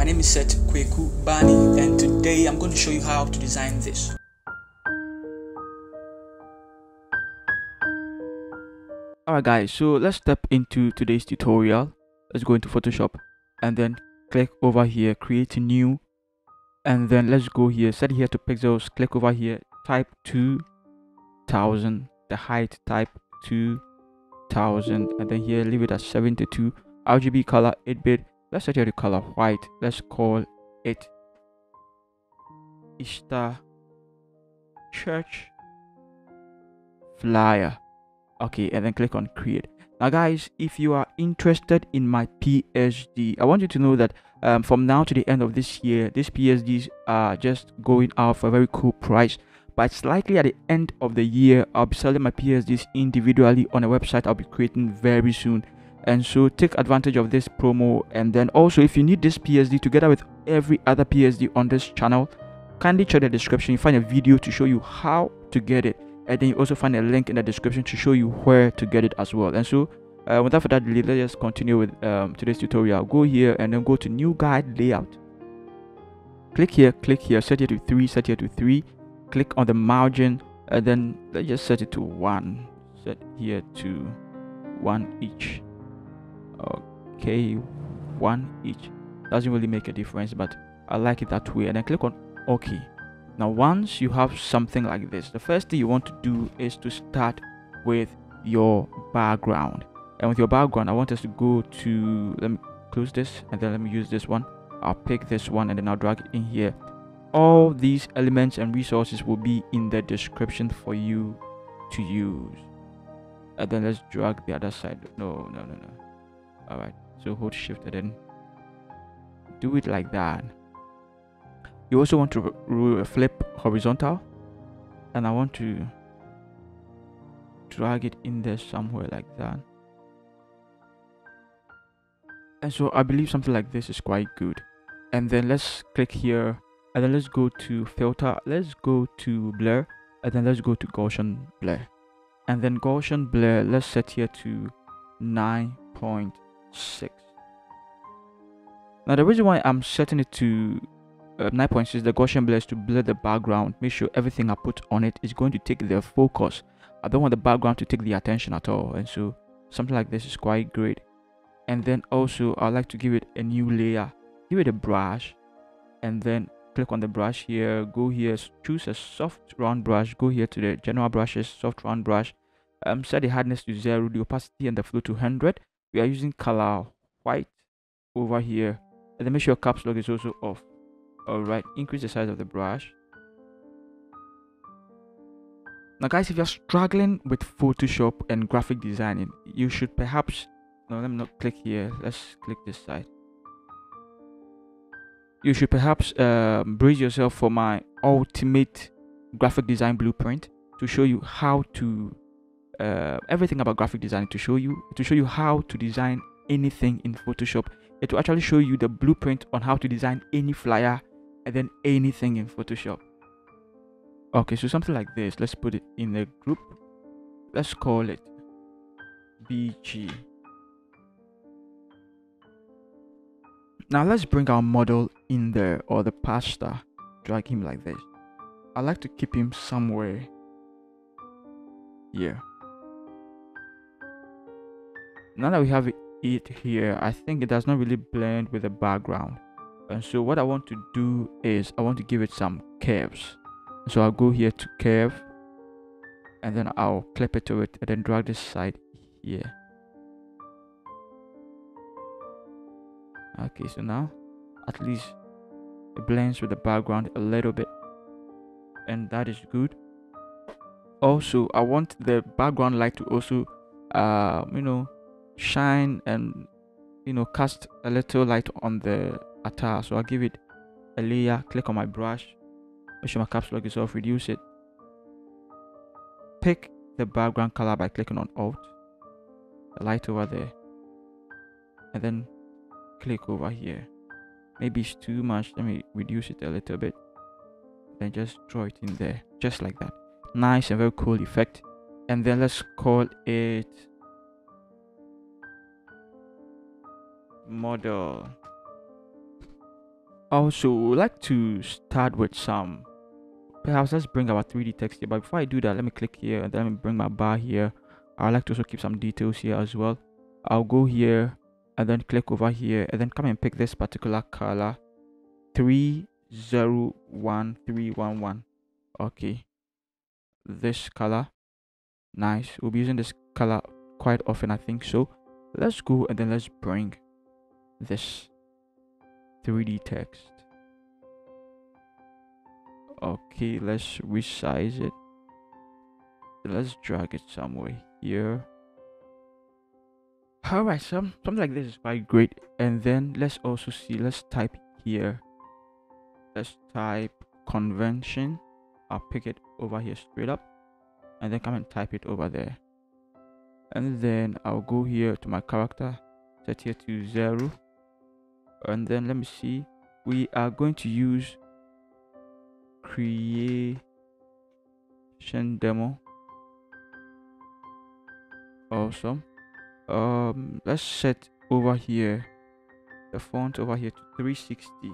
My name is Seth Kwaku Bani, and today I'm going to show you how to design this. Alright guys, so let's step into today's tutorial. Let's go into Photoshop and then click over here, create a new, and then let's go here, set here to pixels, click over here, type 2000, the height type 2000, and then here leave it at 72, RGB color 8-bit. Let's set here the color white. Let's call it Easter Church Flyer. Okay, and then click on create. Now guys, if you are interested in my PSD, I want you to know that from now to the end of this year, these PSDs are just going out for a very cool price, but it's likely at the end of the year I'll be selling my PSDs individually on a website I'll be creating very soon. And so take advantage of this promo. And then also, if you need this PSD together with every other PSD on this channel, kindly check the description. You find a video to show you how to get it, and then you also find a link in the description to show you where to get it as well. And so without further delay, let's just continue with today's tutorial. Go here and then go to new guide layout, click here, set here to 3, set here to 3, click on the margin, and then let's just set it to 1, set here to 1 each. Okay, 1 each doesn't really make a difference, but I like it that way. And then click on OK. Now once you have something like this, the first thing you want to do is to start with your background. And with your background, I want us to go to, let me close this, and then let me use this one. I'll pick this one and then I'll drag it in here. All these elements and resources will be in the description for you to use. And then let's drag the other side. No. All right, so hold shift and then do it like that. You also want to flip horizontal, and I want to drag it in there somewhere like that. And so I believe something like this is quite good. And then let's click here, and then let's go to filter, let's go to blur, and then let's go to Gaussian blur. And then Gaussian blur, let's set here to 9.6. Now the reason why I'm setting it to 9.6, the Gaussian blur, is to blur the background, make sure everything I put on it is going to take the focus. I don't want the background to take the attention at all, and so something like this is quite great. And then also I like to give it a new layer, give it a brush, and then click on the brush here, go here, choose a soft round brush, go here to the general brushes, soft round brush, set the hardness to 0, the opacity and the flow to 100. We are using color white over here, and then make sure caps lock is also off. Alright, increase the size of the brush. Now guys, if you're struggling with Photoshop and graphic designing, you should perhaps, no, let me not click here, let's click this side. You should perhaps brace yourself for my ultimate graphic design blueprint to show you how to everything about graphic design, to show you how to design anything in Photoshop. It will actually show you the blueprint on how to design any flyer and then anything in Photoshop. Okay, so something like this, let's put it in a group, let's call it BG. Now let's bring our model in there, or the pastor, drag him like this. I like to keep him somewhere here. Now that we have it here, I think it does not really blend with the background, and so what I want to do is I want to give it some curves. So I'll go here to curve, and then I'll clip it to it, and then drag this side here. Okay, so now at least it blends with the background a little bit, and that is good. Also, I want the background light to also shine and cast a little light on the attire. So I'll give it a layer, click on my brush, make sure my caps lock is off, reduce it, pick the background color by clicking on Alt, the light over there, and then click over here. Maybe it's too much, let me reduce it a little bit, then just draw it in there just like that. Nice and very cool effect. And then let's call it model. Also, we like to start with some, perhaps let's bring our 3D text here. But before I do that, let me click here and then let me bring my bar here. I like to also keep some details here as well. I'll go here and then click over here and then come and pick this particular color, 301311. Okay, this color, nice. We'll be using this color quite often, I think so. Let's go and then let's bring this 3D text. Okay, let's resize it. Let's drag it somewhere here. Alright, something like this is quite great. And then let's also see, let's type here. Let's type convention. I'll pick it over here straight up and then come and type it over there. And then I'll go here to my character, set here to 0. And then let me see, we are going to use creation demo. Awesome. Let's set over here the font over here to 360.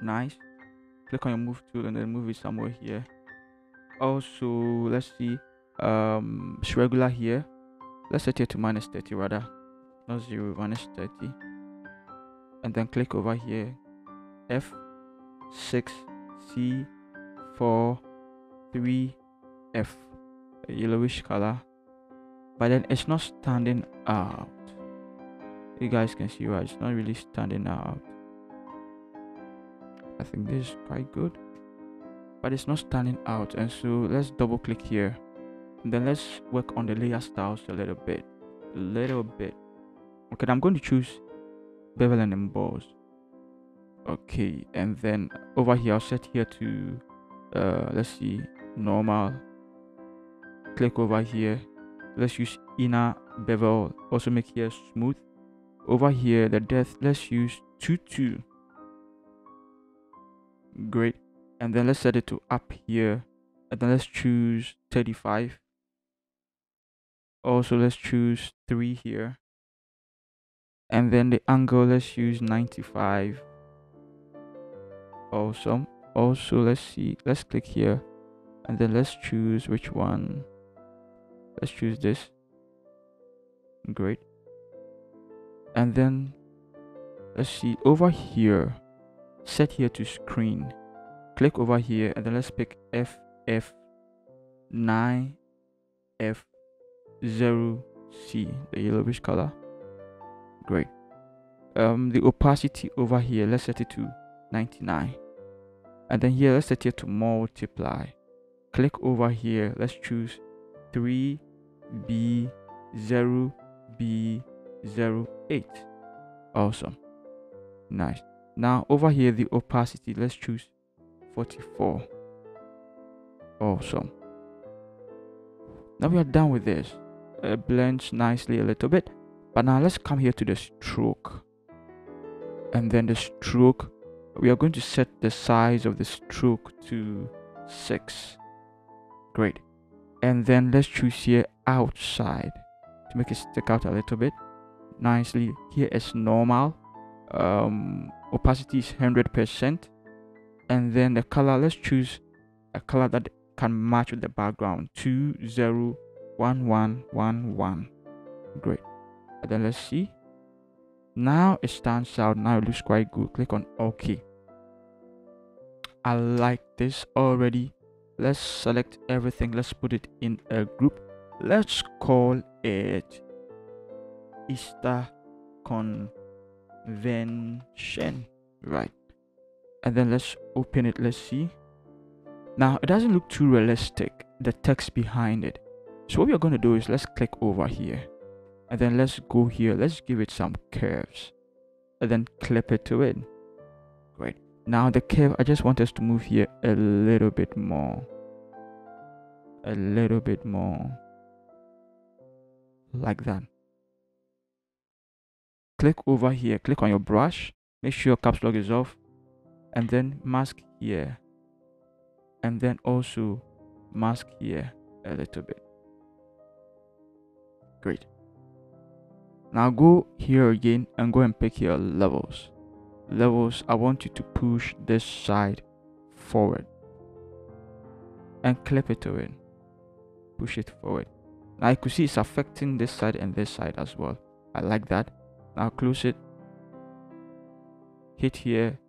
Nice. Click on your move tool and then move it somewhere here. Also, let's see, it's regular here. Let's set it to -30 rather, not 0, -30. And then click over here, F6 C4 3F, a yellowish color, but then it's not standing out. You guys can see, right? It's not really standing out. I think this is quite good, but it's not standing out. And so let's double click here and then let's work on the layer styles a little bit. Okay, I'm going to choose bevel and emboss. Okay, and then over here I'll set here to let's see, normal. Click over here, let's use inner bevel, also make here smooth. Over here the depth, let's use 22. Great. And then let's set it to up here and then let's choose 35. Also let's choose 3 here, and then the angle, let's use 95. Awesome. Also let's see, let's click here and then let's choose which one. Let's choose this. Great. And then let's see, over here set here to screen. Click over here and then let's pick FF9F0C, the yellowish color. Great. The opacity over here, let's set it to 99. And then here let's set it to multiply. Click over here, let's choose 3B0B08. Awesome. Nice. Now over here the opacity, let's choose 44. Awesome. Now we are done with this. It blends nicely a little bit, but now let's come here to the stroke. And then the stroke, we are going to set the size of the stroke to 6. Great. And then let's choose here outside to make it stick out a little bit nicely. Here is normal. Opacity is 100%. And then the color, let's choose a color that can match with the background, 201111. Great. And then let's see, now it stands out, now it looks quite good. Click on OK. I like this already. Let's select everything, let's put it in a group. Let's call it Easter Convention. Right. And then let's open it. Let's see. Now it doesn't look too realistic, the text behind it. So what we are going to do is let's click over here and then let's go here, let's give it some curves and then clip it to it. Great. Now the curve, I just want us to move here a little bit more, like that. Click over here, click on your brush, make sure caps lock is off, and then mask here, and then also mask here a little bit. Great. Now go here again and go and pick your levels. Levels, I want you to push this side forward and clip it to it. Push it forward. Now you could see it's affecting this side and this side as well. I like that. Now close it. Hit here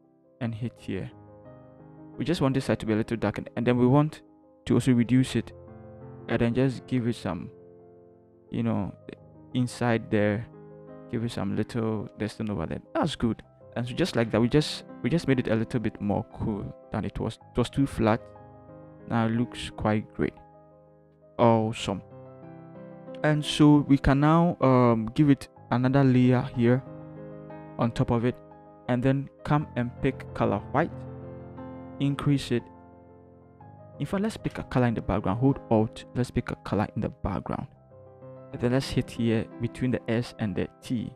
and hit here. We just want this side to be a little darkened, and then we want to also reduce it and then just give it some, you know, inside there, give it some little distance over there. That's good. And so just like that, we just made it a little bit more cool than it was. It was too flat. Now it looks quite great. Awesome. And so we can now give it another layer here on top of it, and then come and pick color white, increase it. In fact, let's pick a color in the background. Hold Alt, let's pick a color in the background, and then let's hit here between the S and the T.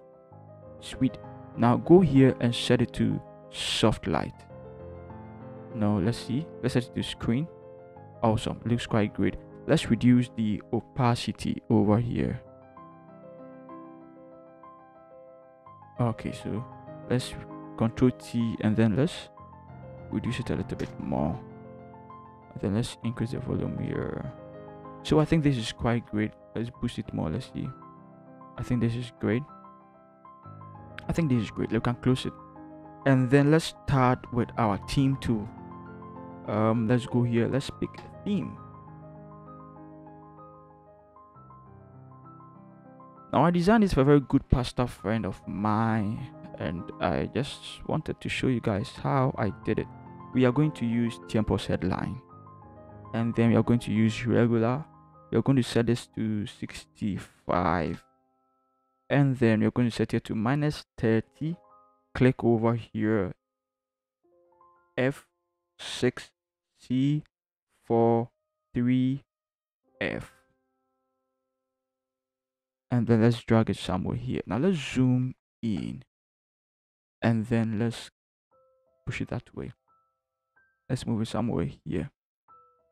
Sweet. Now go here and set it to soft light. Now let's see, let's set it to screen. Awesome, looks quite great. Let's reduce the opacity over here. Okay, so let's Control T, and then let's reduce it a little bit more, and then let's increase the volume here. So I think this is quite great. Let's boost it more. Let's see. I think this is great. I think this is great. We can close it, and then let's start with our theme tool. Let's go here. Let's pick theme. Now I designed this for a very good pastor friend of mine, and I just wanted to show you guys how I did it. We are going to use Temple's headline, and then we are going to use regular. We are going to set this to 65, and then we're going to set it to -30. Click over here, F6 C4 3F, and then let's drag it somewhere here. Now let's zoom in, and then let's push it that way. Let's move it somewhere here.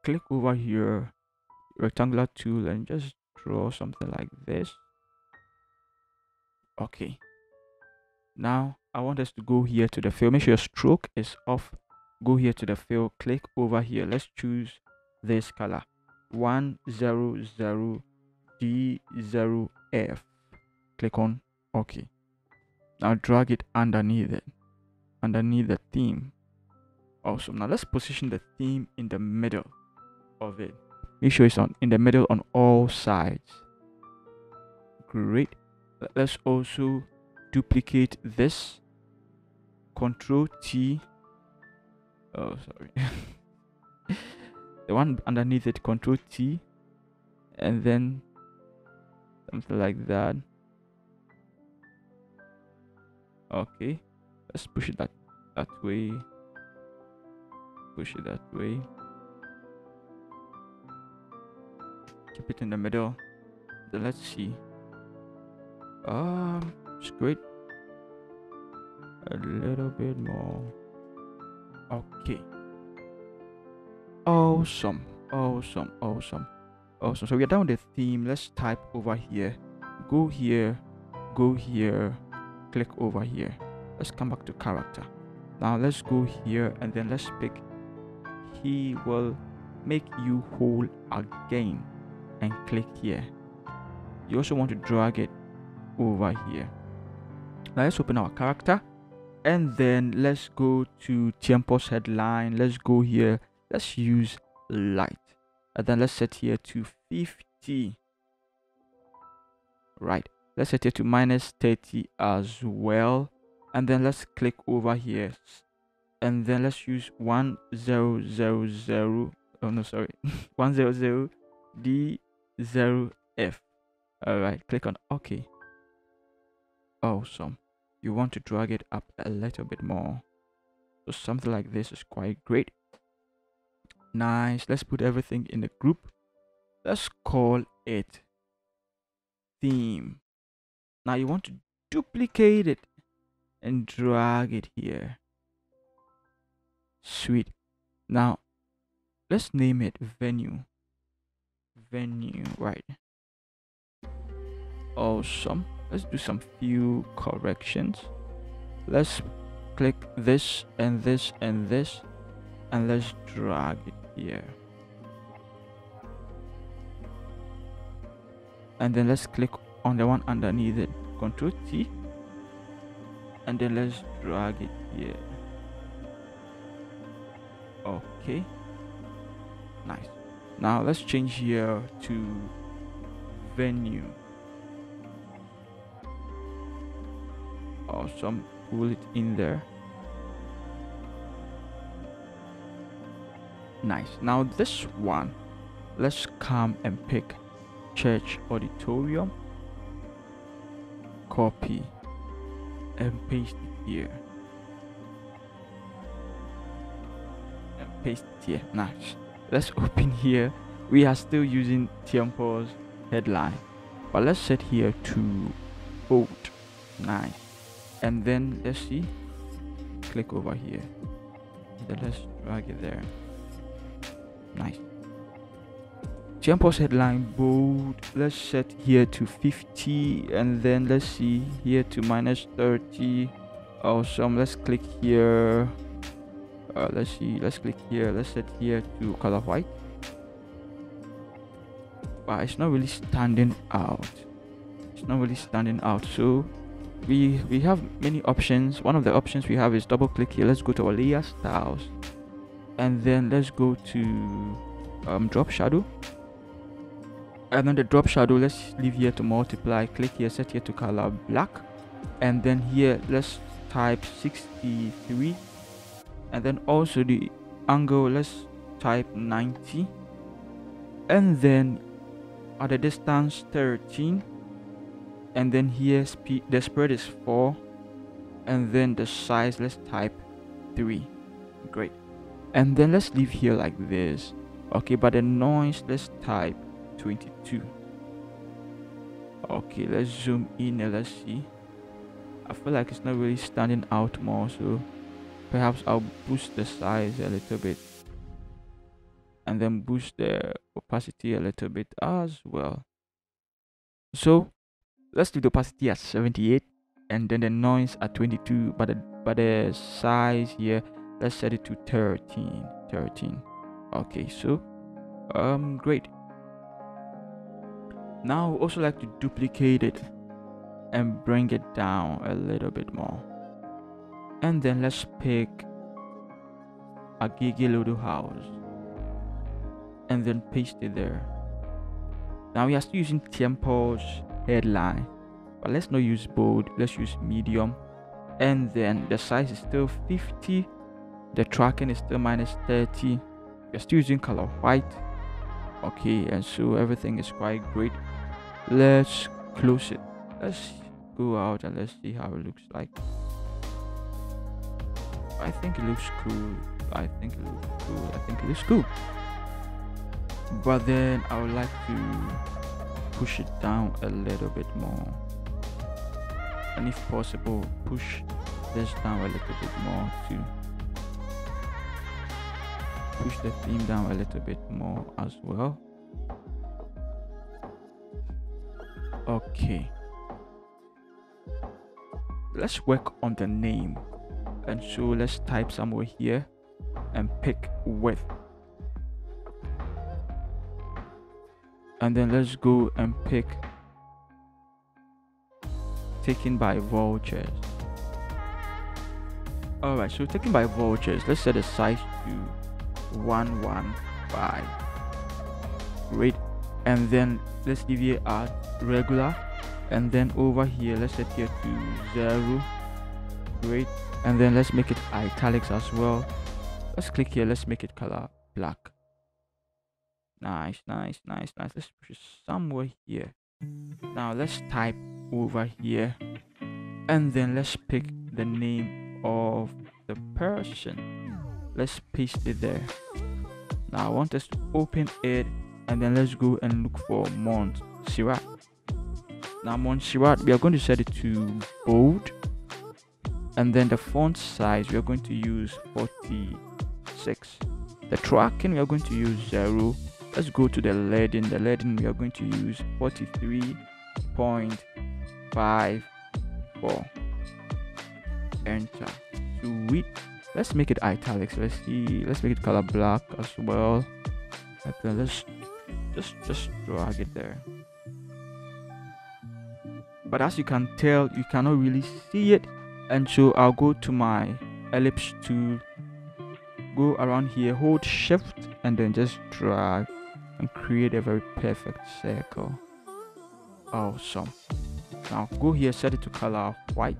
Click over here, rectangular tool, and just draw something like this. Okay, now I want us to go here to the fill. Make sure your stroke is off. Go here to the fill, click over here. Let's choose this color, 100 D0F. Click on OK. Now drag it underneath it, underneath the theme. Awesome. Now let's position the theme in the middle of it. Make sure it's in the middle on all sides. Great. Let's also duplicate this. Control T. Oh, sorry. The one underneath it, Control T, and then something like that. Okay, let's push it that way. Push it that way. Keep it in the middle. Then let's see. It's great. A little bit more. Okay. Awesome. Awesome. Awesome. Awesome. So we are done with the theme. Let's type over here. Go here. Go here. Click over here. Let's come back to character. Now let's go here, and then let's pick he will make you whole again, and click here. You also want to drag it over here. Now let's open our character, and then let's go to Temple's headline. Let's go here. Let's use light, and then let's set here to 50. Right, let's set it to -30 as well, and then let's click over here, and then let's use 1000. Oh no, sorry, 100 D0F. All right, click on OK. Awesome. You want to drag it up a little bit more, so something like this is quite great. Nice. Let's put everything in a group. Let's call it theme. Now you want to duplicate it and drag it here. Sweet. Now let's name it venue. Right. Awesome. let's do some few corrections. Let's click this and this and this, and let's drag it here. And then let's click on the one underneath it, Ctrl T, and then let's drag it here. Okay, nice. Now let's change here to venue. Awesome, pull it in there. Nice. Now this one, let's come and pick church auditorium, copy and paste it here, and paste it here. Nice. Let's open here. We are still using Tiempo's headline, but let's set here to bold. Nice. And then let's see, click over here, then let's drag it there. Nice. Tiempo's headline bold, let's set here to 50, and then let's see here to -30. Awesome. Let's click here. Let's see, let's click here, let's set here to color white. But it's not really standing out. It's not really standing out. So we have many options. One of the options we have is double click here. Let's go to our layer styles, and then let's go to drop shadow. And then the drop shadow, let's leave here to multiply. Click here, set here to color black, and then here let's type 63, and then also the angle, let's type 90, and then at the distance 13, and then here speed, the spread is 4, and then the size, let's type 3. Great. And then let's leave here like this. Okay, but the noise, let's type 22. Okay, let's zoom in and let's see. I feel like it's not really standing out more, so perhaps I'll boost the size a little bit, and then boost the opacity a little bit as well. So let's do the opacity at 78, and then the noise at 22, but the size here, let's set it to 13. Okay, so great. Now also like to duplicate it and bring it down a little bit more, and then let's pick a Gigilodo house and then paste it there. Now we are still using Tiempo's headline, but let's not use bold, let's use medium, and then the size is still 50, the tracking is still -30, we're still using color white. Okay, and so everything is quite great. Let's close it. Let's go out and let's see how it looks like. I think it looks cool. I think it looks cool. But then I would like to push it down a little bit more, and if possible push this down a little bit more too. Push the theme down a little bit more as well. Okay, let's work on the name, and so let's type somewhere here and pick width, and then let's go and pick taken by vultures. Alright, so taken by vultures, let's set the size to 115. Great. And then let's leave here at regular, and then over here let's set here to 0. Great. And then let's make it italics as well. Let's click here, let's make it color black. Nice. Let's push it somewhere here. Now let's type over here, and then let's pick the name of the person. Let's paste it there. Now I want us to open it, and then let's go and look for Montserrat. Now Montserrat, we are going to set it to bold, and then the font size we are going to use 46. The tracking we are going to use 0. Let's go to the leading. The leading we are going to use 43.5. 5 4. Enter. Sweet. Let's make it italics. Let's see. Let's make it color black as well. And then let's just drag it there. But as you can tell, you cannot really see it, and so I'll go to my ellipse tool, go around here, hold shift, and then just drag and create a very perfect circle. Awesome. Now go here, set it to color white,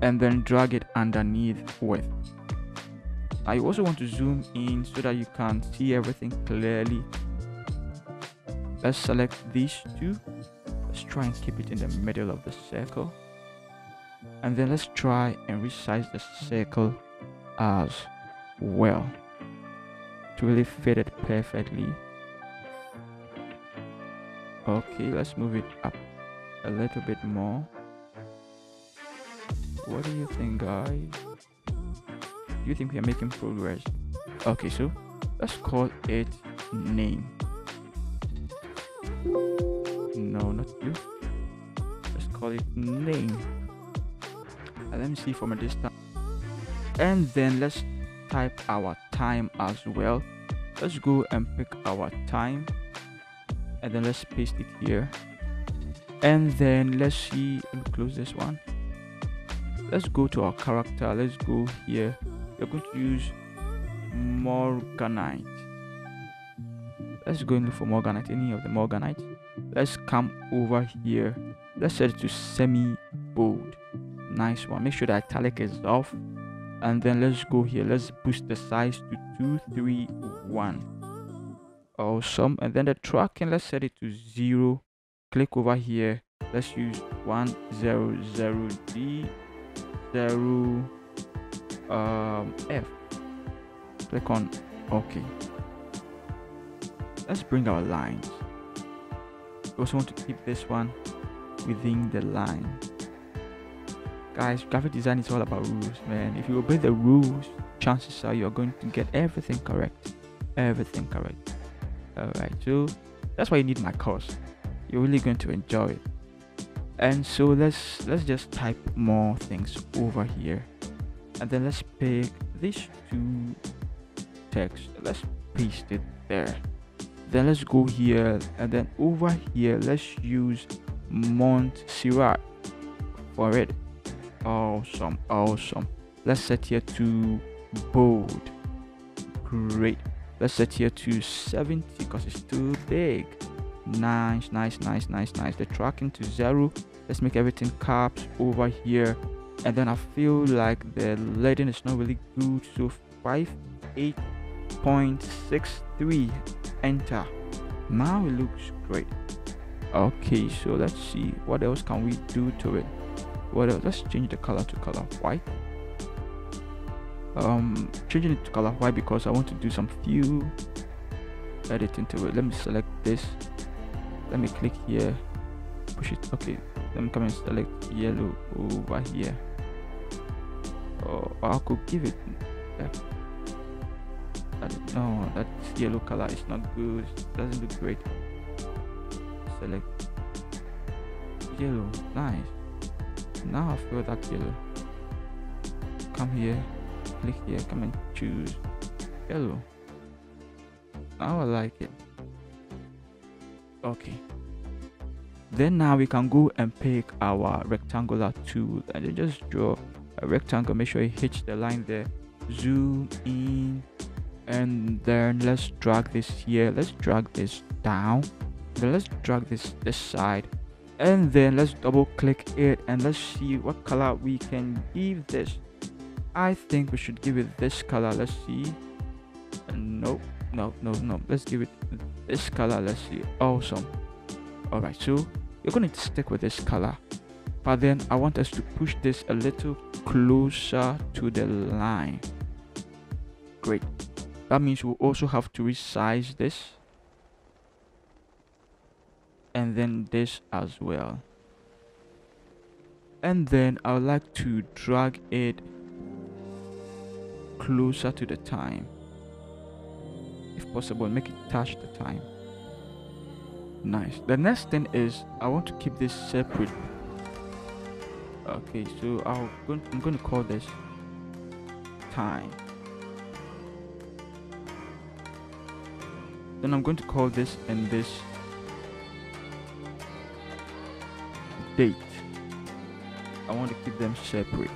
and then drag it underneath with. Now you also want to zoom in so that you can see everything clearly. Let's select these two. Let's try and keep it in the middle of the circle, and then let's try and resize the circle as well to really fit it perfectly. Okay, let's move it up a little bit more. What do you think, guys? Do you think we are making progress? Okay, so let's call it name. No, not you. Let's call it name. And let me see from a distance. And then let's type our time as well. Let's go and pick our time, and then let's paste it here. And then let's see. Let me close this one. Let's go to our character. Let's go here. We're going to use Morganite. Let's go and look for Morganite, any of the Morganite. Let's come over here. Let's set it to semi bold. Nice one. Make sure the italic is off, and then let's go here. Let's boost the size to 231. Awesome. And then the tracking, let's set it to 0. Click over here. Let's use 100D 0 F. Click on OK. Let's bring our lines. We also want to keep this one within the line. Guys, graphic design is all about rules, man. If you obey the rules, chances are you're going to get everything correct. Everything correct. Alright, so that's why you need my course. You're really going to enjoy it. And so let's just type more things over here, and then let's pick these two text. Let's paste it there. Then let's go here, and then over here let's use Montserrat for it. Awesome. Let's set here to bold. Great. Let's set here to 70 because it's too big. Nice. The tracking to 0. Let's make everything caps over here, and then I feel like the leading is not really good, so 58.63. Enter. Now it looks great. Okay, so let's see what else can we do to it. What else? Let's change the color to color white. Changing it to color white because I want to do some few editing to it. Let me select this. Let me click here, push it. Okay, let me come and select yellow over here. Oh, I could give it that. No, that yellow color is not good. It doesn't look great. Select yellow. Nice. Now I feel that yellow. Come here, click here, come and choose yellow. Now I like it. Okay, then now we can go and pick our rectangular tool and then just draw a rectangle. Make sure it hits the line there. Zoom in, and then let's drag this here. Let's drag this down. Then let's drag this side, and then let's double click it, and let's see what color we can give this. I think we should give it this color. Let's see. No, let's give it this color. Let's see. Awesome. All right, so you're going to stick with this color, but then I want us to push this a little closer to the line. Great. That means we'll also have to resize this, and then this as well. And then I would like to drag it closer to the time. If possible, make it touch the time. Nice. The next thing is I want to keep this separate. Okay, so I'm going to call this time. Then I'm going to call this and this date. I want to keep them separate.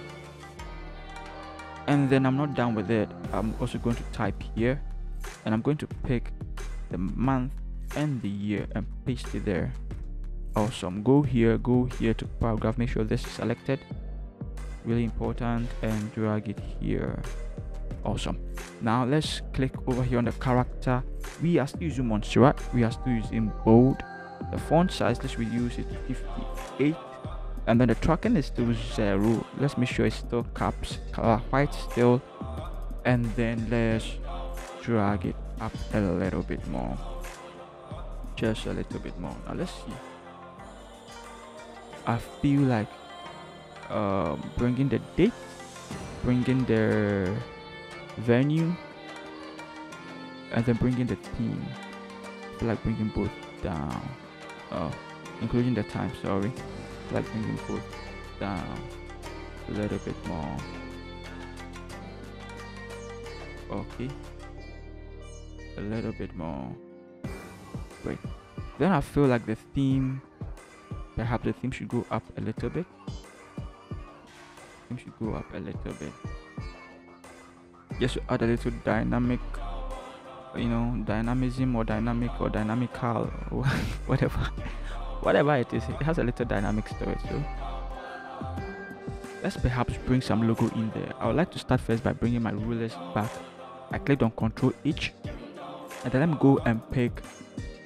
And then I'm not done with it. I'm also going to type here, and I'm going to pick the month and the year and paste it there. Awesome. Go here to paragraph, make sure this is selected, really important, and drag it here. Awesome. Now let's click over here on the character. We are still using Montserrat, we are still using bold. The font size, let's reduce it to 58, and then the tracking is still 0. Let's make sure it's still caps, color white still, and then let's drag it up a little bit more, just a little bit more. Now let's see. I feel like bringing the date, bringing the venue, and then bringing the theme. I feel like bringing both down, including the time, sorry. I feel like bringing both down a little bit more. Okay, a little bit more. Great. Then I feel like the theme, perhaps the theme should go up a little bit. Theme should go up a little bit. Just to add a little dynamic, dynamism or dynamic or dynamical or whatever it is. It has a little dynamics to it. So let's perhaps bring some logo in there. I would like to start first by bringing my rulers back. I clicked on Ctrl H, and then let me go and pick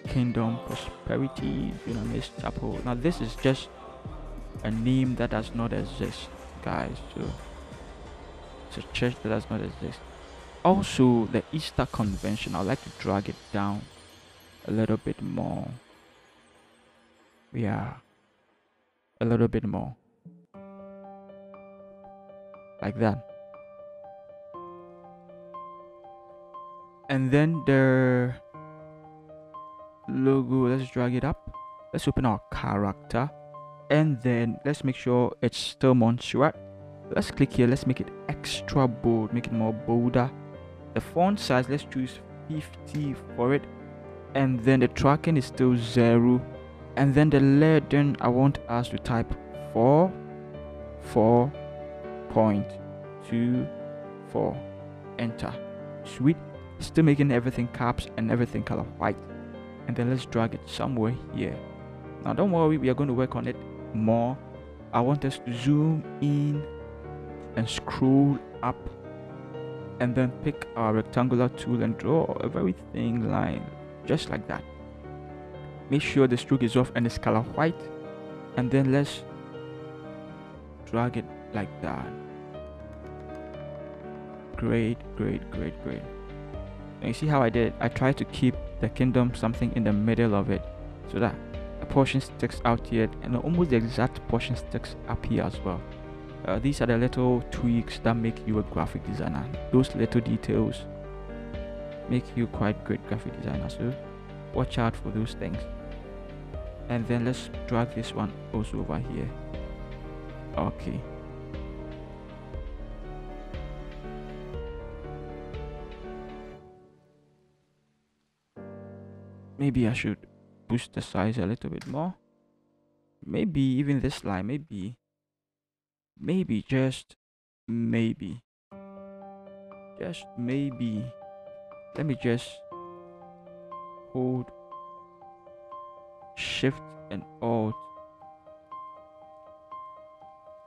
Kingdom Prosperity Dunamis Chapel. Now this is just a name that does not exist, guys. So it's a church that does not exist. Also, the Easter Convention, I'd like to drag it down a little bit more. Yeah, a little bit more, like that. And then the logo, let's drag it up. Let's open our character, and then let's make sure it's still Montserrat. Let's click here, let's make it extra bold, make it more bolder. The font size, let's choose 50 for it, and then the tracking is still 0, and then the lettering, I want us to type 4.24. Enter. Sweet. Still making everything caps and everything color white, and then let's drag it somewhere here. Now don't worry, we are going to work on it more. I want us to zoom in and scroll up, and then pick our rectangular tool and draw a very thin line, just like that. Make sure the stroke is off and it's color white, and then let's drag it like that. Great. And you see how I did it? I tried to keep the kingdom something in the middle of it, so that a portion sticks out here, and almost the exact portion sticks up here as well. These are the little tweaks that make you a graphic designer. Those little details make you quite great graphic designer, so watch out for those things. And then let's drag this one also over here. Okay. Maybe I should boost the size a little bit more. Maybe even this line, maybe just maybe let me just hold Shift and Alt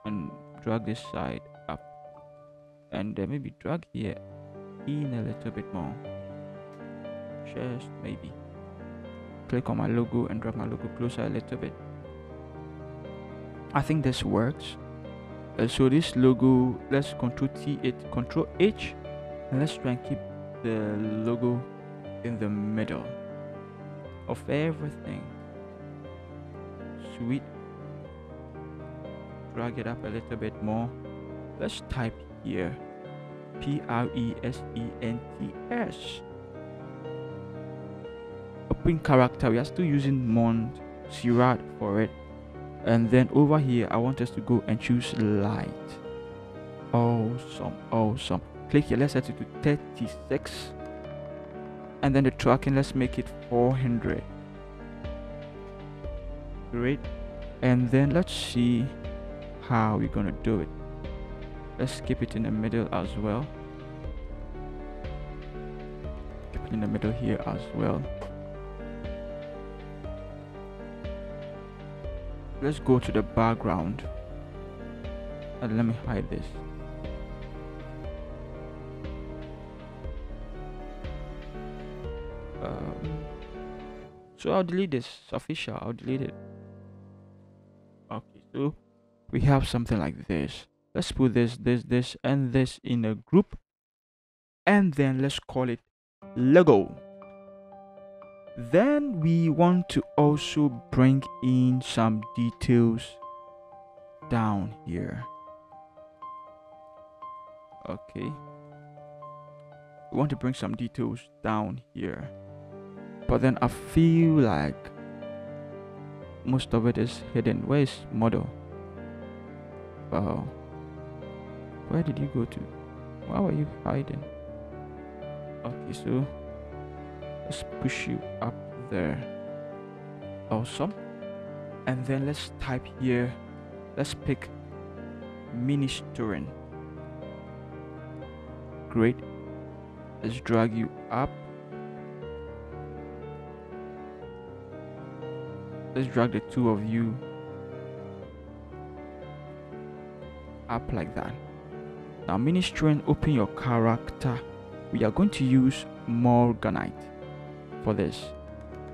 and drag this side up, and then maybe drag here in a little bit more, just maybe. Click on my logo and drag my logo closer a little bit. I think this works. So this logo, let's Ctrl T it, Ctrl H, and let's try and keep the logo in the middle of everything. Sweet. Drag it up a little bit more. Let's type here Presents. open character, we are still using Mont Sirad for it. And then over here, I want us to go and choose light. Awesome. Click here, let's set it to 36. And then the tracking, let's make it 400. Great. And then let's see how we're gonna do it. Let's keep it in the middle as well. Keep it in the middle here as well. Let's go to the background and let me hide this. So I'll delete this. It's official. I'll delete it. Okay, so we have something like this. Let's put this, and this in a group, and then let's call it Lego. Then we want to also bring in some details down here. Okay, we want to bring some details down here, but then I feel like most of it is hidden. Where is model? Wow, where did you go to? Why were you hiding? Okay, so let's push you up there. Awesome. And then let's type here, let's pick ministering. Great. Let's drag you up. Let's drag the two of you up like that. Now ministering, open your character. We are going to use Morganite for this,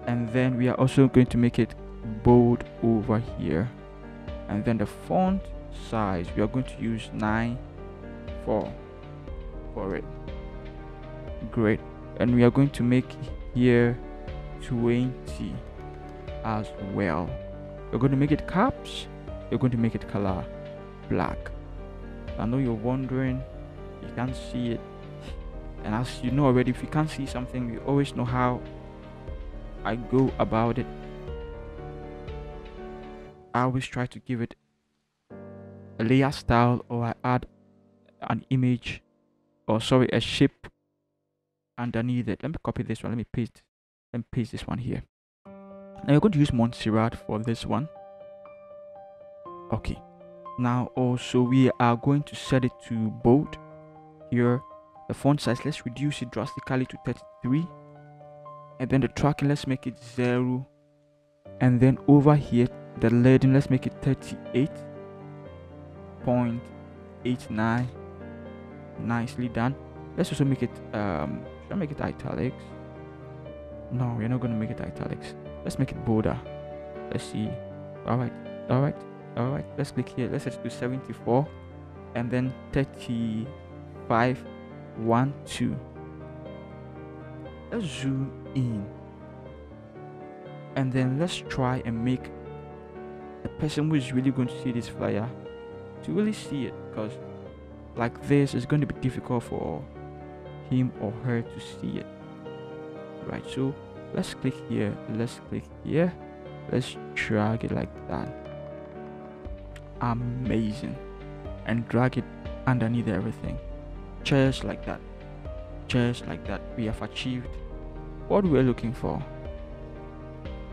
and then we are also going to make it bold over here, and then the font size we are going to use 9:4 for it. Great. And we are going to make here 20 as well. We're going to make it caps. We're going to make it color black. I know you're wondering, you can't see it, and as you know already, if you can't see something, you always know how I go about it. I always try to give it a layer style, or I add an image, or sorry, a shape underneath it. Let me copy this one. Let me paste this one here. Now we're going to use Montserrat for this one. Okay. Now also we are going to set it to bold here. The font size, let's reduce it drastically to 33, and then the tracking, let's make it 0, and then over here the leading, let's make it 38.89. Nicely done. Let's also make it should I make it italics? No, we're not going to make it italics. Let's make it bolder. Let's see. All right. Let's click here. Let's set it to 74, and then 35.12. Let's zoom in, and then let's try and make the person who is really going to see this flyer to really see it, because like this is going to be difficult for him or her to see it. Right, so let's click here, let's drag it like that. Amazing. And drag it underneath everything, just like that. We have achieved what we're looking for.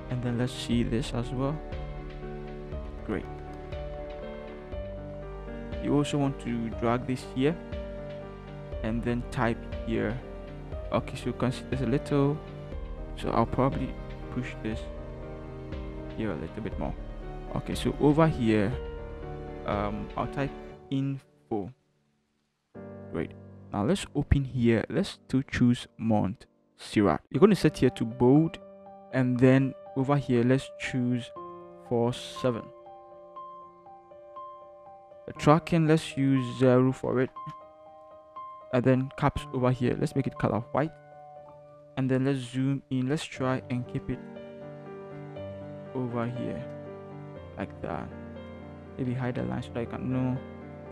And then let's see this as well. Great. You also want to drag this here, and then type here. Okay, so you can see there's a little, so I'll probably push this here a little bit more. Okay, so over here I'll type info. Great. Now let's open here. Let's still choose Montserrat. You're going to set here to bold, and then over here let's choose 47. The tracking, let's use 0 for it, and then caps over here, let's make it color white, and then let's zoom in. Let's try and keep it over here like that. Maybe hide the line so that you can know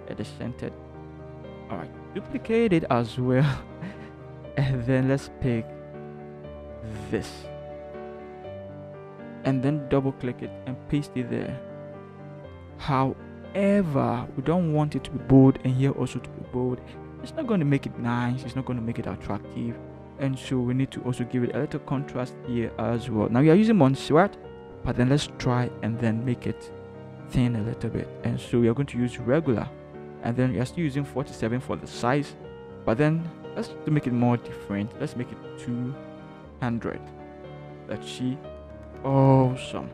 it is centered. All right, duplicate it as well, and then let's pick this. and then double click it and paste it there. However, we don't want it to be bold and here also to be bold. It's not going to make it nice, it's not going to make it attractive, and so we need to also give it a little contrast here as well. Now we are using Montserrat, but then let's try and then make it thin a little bit, and so we are going to use regular, and then we are still using 47 for the size, but then let's to make it more different, let's make it 200. Let's see. Awesome.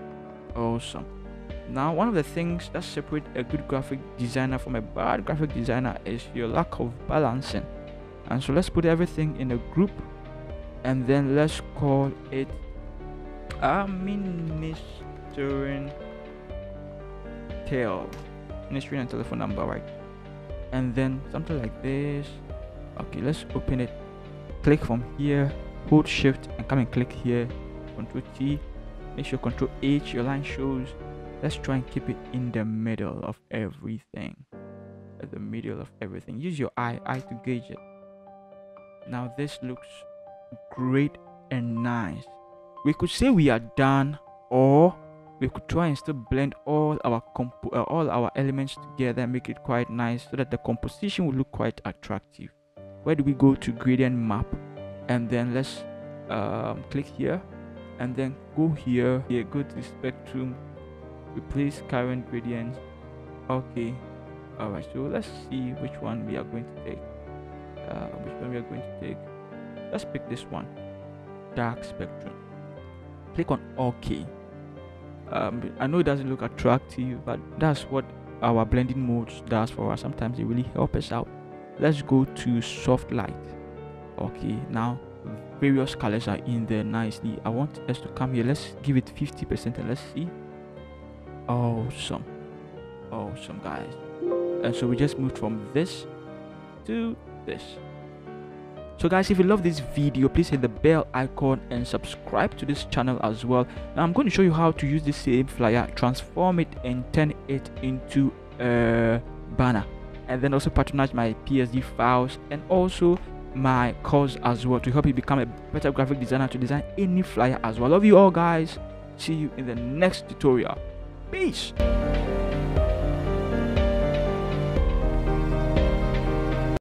Now one of the things that separate a good graphic designer from a bad graphic designer is your lack of balancing, and so let's put everything in a group, and then let's call it ministering and telephone number, right? And then something like this. Okay, let's open it, click from here, hold shift and come and click here, Control T, make sure Control H your line shows. Let's try and keep it in the middle of everything, use your eye to gauge it. Now this looks great and nice. We could say we are done, or we could try and still blend all our elements together and make it quite nice so that the composition will look quite attractive. Where do we go? To gradient map, and then let's click here, and then go here, go to the spectrum, replace current gradients. Okay, all right, so let's see which one we are going to take. Let's pick this one, dark spectrum. Click on OK. I know it doesn't look attractive, but that's what our blending modes does for us. Sometimes they really help us out. Let's go to soft light. Okay, now various colors are in there nicely. I want us to come here, let's give it 50% and let's see. Awesome guys. And so we just moved from this to this. So guys, if you love this video, please hit the bell icon and subscribe to this channel as well. Now I'm going to show you how to use the same flyer, transform it and turn it into a banner, and then also patronize my PSD files and also my course as well to help you become a better graphic designer to design any flyer as well. Love you all guys. See you in the next tutorial. Peace.